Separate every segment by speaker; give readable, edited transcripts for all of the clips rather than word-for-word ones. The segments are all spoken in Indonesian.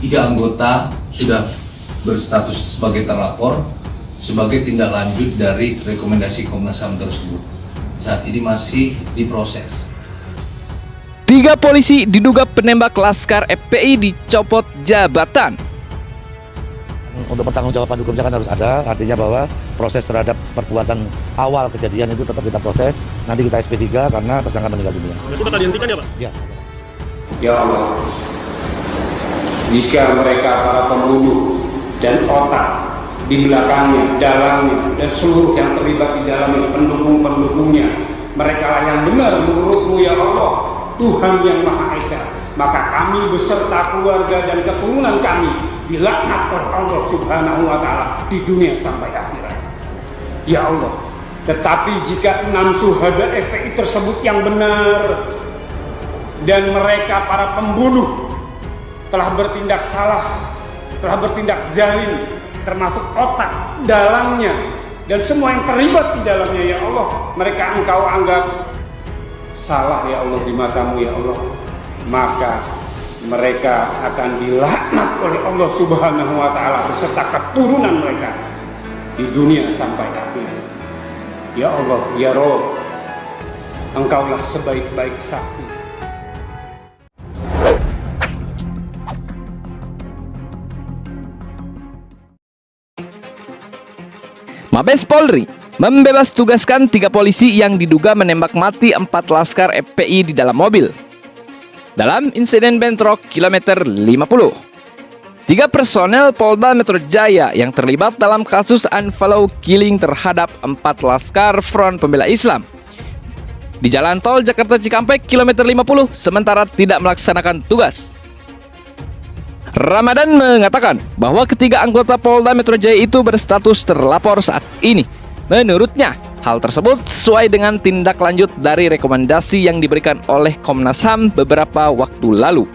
Speaker 1: 3 anggota sudah berstatus sebagai terlapor sebagai tindak lanjut dari rekomendasi Komnas HAM tersebut. Saat ini masih diproses.
Speaker 2: 3 polisi diduga penembak Laskar FPI dicopot jabatan.
Speaker 3: Untuk pertanggungjawaban hukumnya kan harus ada, artinya bahwa proses terhadap perbuatan awal kejadian itu tetap kita proses. Nanti kita SP3 karena tersangka meninggal dunia.
Speaker 4: Itu bakal dihentikan ya Pak?
Speaker 3: Ya.
Speaker 5: Ya Allah, jika mereka para pembunuh dan otak di belakangnya, dalangnya, dan seluruh yang terlibat di dalamnya, pendukung-pendukungnya, mereka lah yang benar menurut-Mu ya Allah, Tuhan yang Maha Esa, maka kami beserta keluarga dan keturunan kami dilaknat oleh Allah Subhanahu wa Ta'ala di dunia sampai akhirat. Ya Allah, tetapi jika 6 syuhada FPI tersebut yang benar dan mereka para pembunuh telah bertindak salah, telah bertindak zalim, termasuk otak, dalangnya, dan semua yang terlibat di dalamnya, ya Allah, mereka Engkau anggap salah ya Allah di mata-Mu ya Allah, maka mereka akan dilaknat oleh Allah Subhanahu wa Ta'ala beserta keturunan mereka di dunia sampai akhir. Ya Allah, ya Rabb, Engkaulah sebaik-baik saksi.
Speaker 2: Mabes Polri membebas tugaskan 3 polisi yang diduga menembak mati 4 Laskar FPI di dalam mobil dalam insiden bentrok kilometer 50. 3 personel Polda Metro Jaya yang terlibat dalam kasus unfollow killing terhadap 4 Laskar Front Pembela Islam di Jalan Tol Jakarta Cikampek kilometer 50 sementara tidak melaksanakan tugas. Ramadan mengatakan bahwa ketiga anggota Polda Metro Jaya itu berstatus terlapor saat ini. Menurutnya, hal tersebut sesuai dengan tindak lanjut dari rekomendasi yang diberikan oleh Komnas HAM beberapa waktu lalu.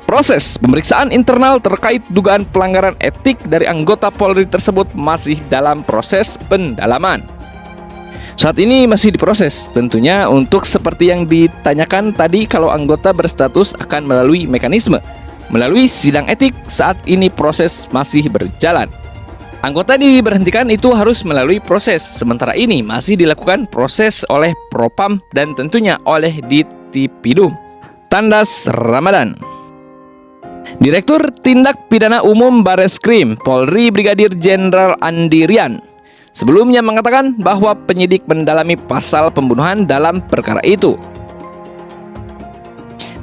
Speaker 2: Proses pemeriksaan internal terkait dugaan pelanggaran etik dari anggota Polri tersebut masih dalam proses pendalaman. Saat ini masih diproses, tentunya untuk seperti yang ditanyakan tadi kalau anggota berstatus akan melalui mekanisme, melalui sidang etik, saat ini proses masih berjalan. Anggota diberhentikan itu harus melalui proses, sementara ini masih dilakukan proses oleh Propam dan tentunya oleh Ditipidum. Tandas Ramadan. Direktur Tindak Pidana Umum Bareskrim Polri Brigadir Jenderal Andi Rian sebelumnya mengatakan bahwa penyidik mendalami pasal pembunuhan dalam perkara itu.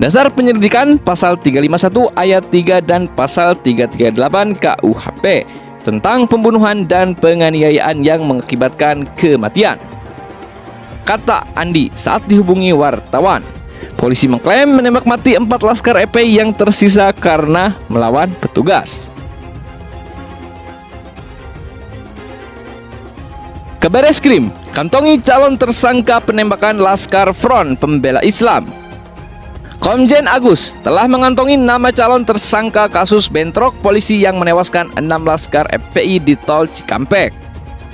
Speaker 2: Dasar penyelidikan pasal 351 ayat 3 dan pasal 338 KUHP tentang pembunuhan dan penganiayaan yang mengakibatkan kematian. Kata Andi saat dihubungi wartawan, polisi mengklaim menembak mati 4 Laskar FPI yang tersisa karena melawan petugas. Kabar Eskrim, kantongi calon tersangka penembakan Laskar Front Pembela Islam. Komjen Agus telah mengantongi nama calon tersangka kasus bentrok polisi yang menewaskan 6 Laskar FPI di Tol Cikampek.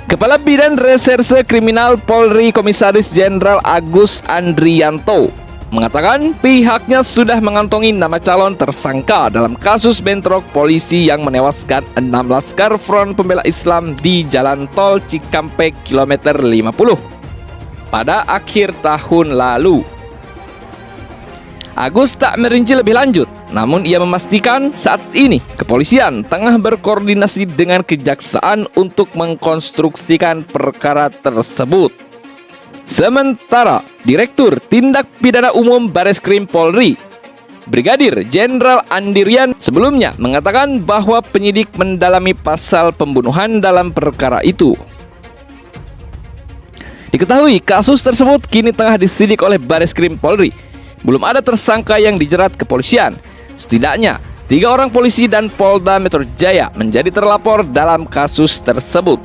Speaker 2: Kepala Bidang Reserse Kriminal Polri Komisaris Jenderal Agus Andrianto mengatakan pihaknya sudah mengantongi nama calon tersangka dalam kasus bentrok polisi yang menewaskan 6 Laskar Front Pembela Islam di Jalan Tol Cikampek kilometer 50 pada akhir tahun lalu. Agus tak merinci lebih lanjut, namun ia memastikan saat ini kepolisian tengah berkoordinasi dengan kejaksaan untuk mengkonstruksikan perkara tersebut. Sementara Direktur Tindak Pidana Umum Bareskrim Polri Brigadir Jenderal Andi Rian sebelumnya mengatakan bahwa penyidik mendalami pasal pembunuhan dalam perkara itu. Diketahui kasus tersebut kini tengah disidik oleh Bareskrim Polri. Belum ada tersangka yang dijerat kepolisian. Setidaknya 3 orang polisi dan Polda Metro Jaya menjadi terlapor dalam kasus tersebut.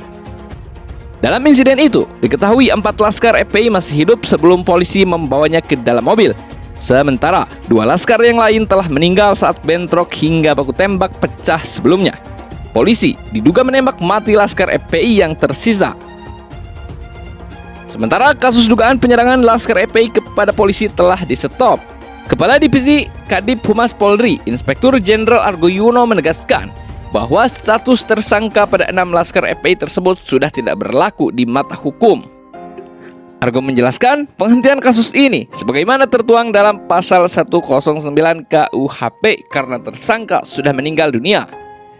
Speaker 2: Dalam insiden itu, diketahui 4 Laskar FPI masih hidup sebelum polisi membawanya ke dalam mobil. Sementara 2 Laskar yang lain telah meninggal saat bentrok hingga baku tembak pecah sebelumnya. Polisi diduga menembak mati Laskar FPI yang tersisa. Sementara kasus dugaan penyerangan Laskar FPI kepada polisi telah di-stop. Kepala Divisi Kadif Humas Polri, Inspektur Jenderal Argo Yuwono menegaskan bahwa status tersangka pada 6 laskar FPI tersebut sudah tidak berlaku di mata hukum. Argo menjelaskan penghentian kasus ini sebagaimana tertuang dalam pasal 109 KUHP karena tersangka sudah meninggal dunia.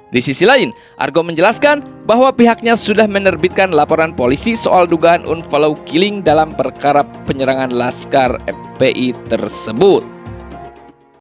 Speaker 2: Di sisi lain, Argo menjelaskan bahwa pihaknya sudah menerbitkan laporan polisi soal dugaan unfollow killing dalam perkara penyerangan laskar FPI tersebut.